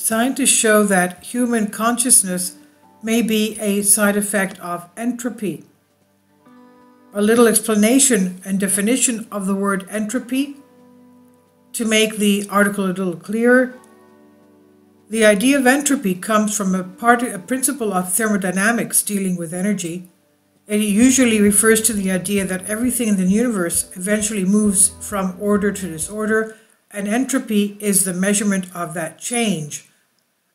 Scientists show that human consciousness may be a side effect of entropy. A little explanation and definition of the word entropy to make the article a little clearer. The idea of entropy comes from a principle of thermodynamics dealing with energy. It usually refers to the idea that everything in the universe eventually moves from order to disorder, and entropy is the measurement of that change.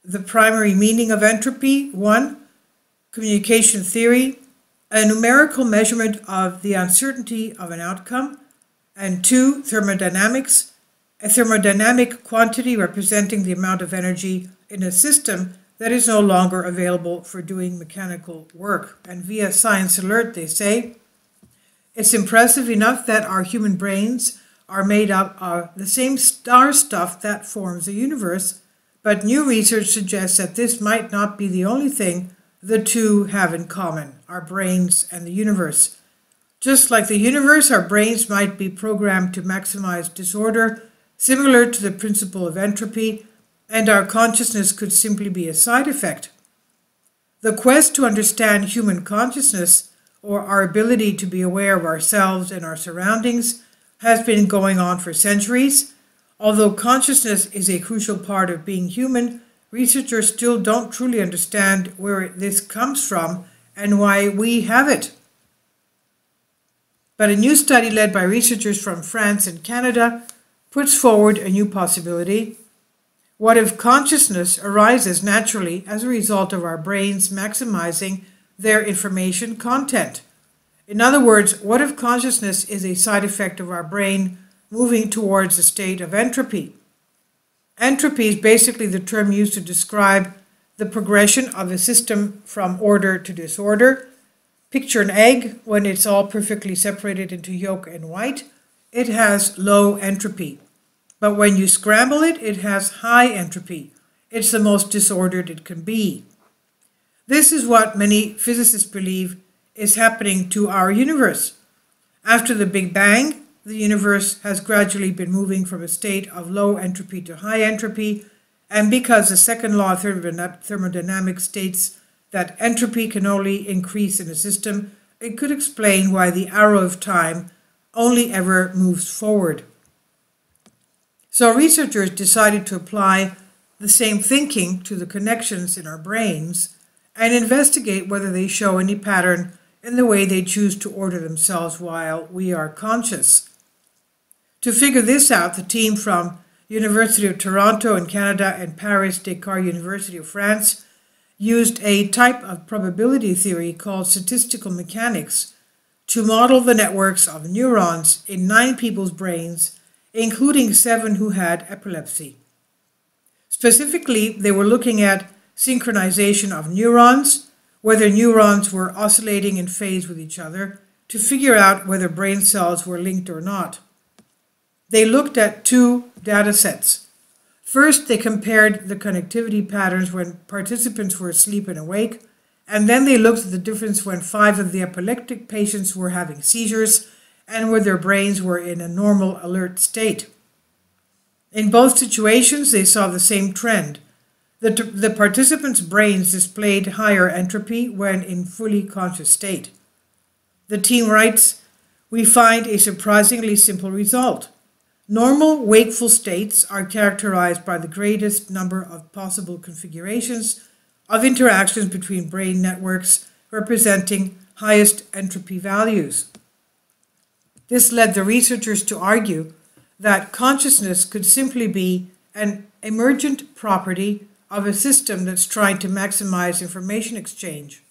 The primary meaning of entropy: 1. Communication theory, a numerical measurement of the uncertainty of an outcome, and 2. Thermodynamics, a thermodynamic quantity representing the amount of energy in a system that is no longer available for doing mechanical work. And via Science Alert, they say, it's impressive enough that our human brains are made up of the same star stuff that forms the universe, but new research suggests that this might not be the only thing the two have in common, our brains and the universe. Just like the universe, our brains might be programmed to maximize disorder, similar to the principle of entropy, and our consciousness could simply be a side effect. The quest to understand human consciousness, or our ability to be aware of ourselves and our surroundings, has been going on for centuries. Although consciousness is a crucial part of being human, researchers still don't truly understand where this comes from and why we have it. But a new study led by researchers from France and Canada puts forward a new possibility. What if consciousness arises naturally as a result of our brains maximizing their information content? In other words, what if consciousness is a side effect of our brain moving towards a state of entropy? Entropy is basically the term used to describe the progression of a system from order to disorder. Picture an egg. When it's all perfectly separated into yolk and white, it has low entropy. But when you scramble it, it has high entropy. It's the most disordered it can be. This is what many physicists believe is happening to our universe. After the Big Bang, the universe has gradually been moving from a state of low entropy to high entropy, and because the second law of thermodynamics states that entropy can only increase in a system, it could explain why the arrow of time only ever moves forward. So researchers decided to apply the same thinking to the connections in our brains and investigate whether they show any pattern in the way they choose to order themselves while we are conscious. To figure this out, the team from University of Toronto in Canada and Paris Descartes University of France used a type of probability theory called statistical mechanics to model the networks of neurons in 9 people's brains, including 7 who had epilepsy. Specifically, they were looking at synchronization of neurons, whether neurons were oscillating in phase with each other, to figure out whether brain cells were linked or not. They looked at 2 data sets. First, they compared the connectivity patterns when participants were asleep and awake, and then they looked at the difference when 5 of the epileptic patients were having seizures and where their brains were in a normal alert state. In both situations, they saw the same trend. The participants' brains displayed higher entropy when in fully conscious state. The team writes, "We find a surprisingly simple result. Normal wakeful states are characterized by the greatest number of possible configurations of interactions between brain networks representing highest entropy values." This led the researchers to argue that consciousness could simply be an emergent property of a system that's trying to maximize information exchange.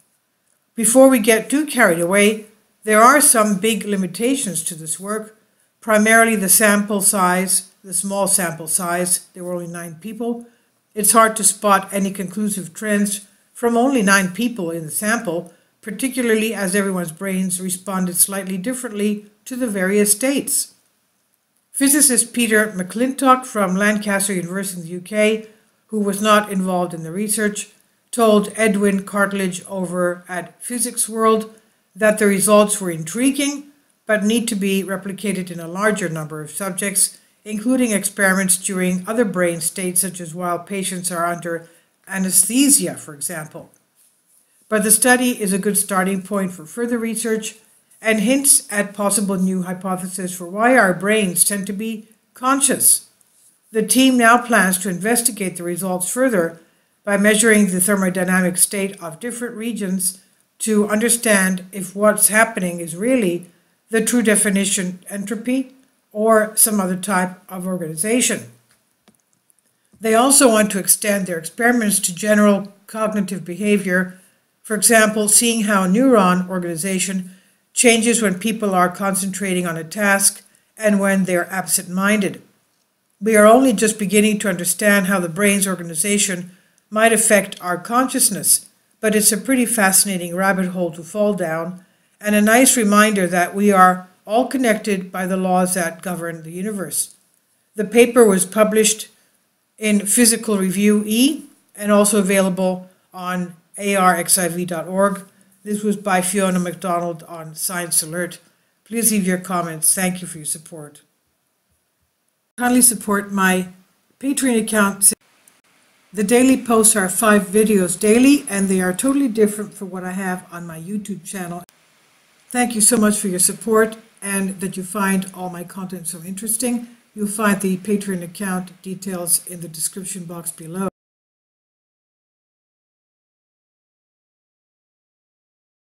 Before we get too carried away, there are some big limitations to this work, primarily the sample size, the small sample size. There were only 9 people. It's hard to spot any conclusive trends from only 9 people in the sample, particularly as everyone's brains responded slightly differently to the various states. Physicist Peter McClintock from Lancaster University in the UK, who was not involved in the research, told Edwin Cartledge over at Physics World that the results were intriguing, but need to be replicated in a larger number of subjects including experiments during other brain states, such as while patients are under anesthesia, for example. But the study is a good starting point for further research and hints at possible new hypotheses for why our brains tend to be conscious. The team now plans to investigate the results further by measuring the thermodynamic state of different regions to understand if what's happening is really the true definition entropy or some other type of organization. They also want to extend their experiments to general cognitive behavior, for example, seeing how neuron organization changes when people are concentrating on a task and when they're absent-minded. We are only just beginning to understand how the brain's organization might affect our consciousness, but it's a pretty fascinating rabbit hole to fall down, and a nice reminder that we are all connected by the laws that govern the universe. The paper was published in Physical Review E and also available on arxiv.org. This was by Fiona MacDonald on Science Alert. Please leave your comments. Thank you for your support. Kindly support my Patreon account. The daily posts are 5 videos daily, and they are totally different from what I have on my YouTube channel. Thank you so much for your support and that you find all my content so interesting. You'll find the Patreon account details in the description box below.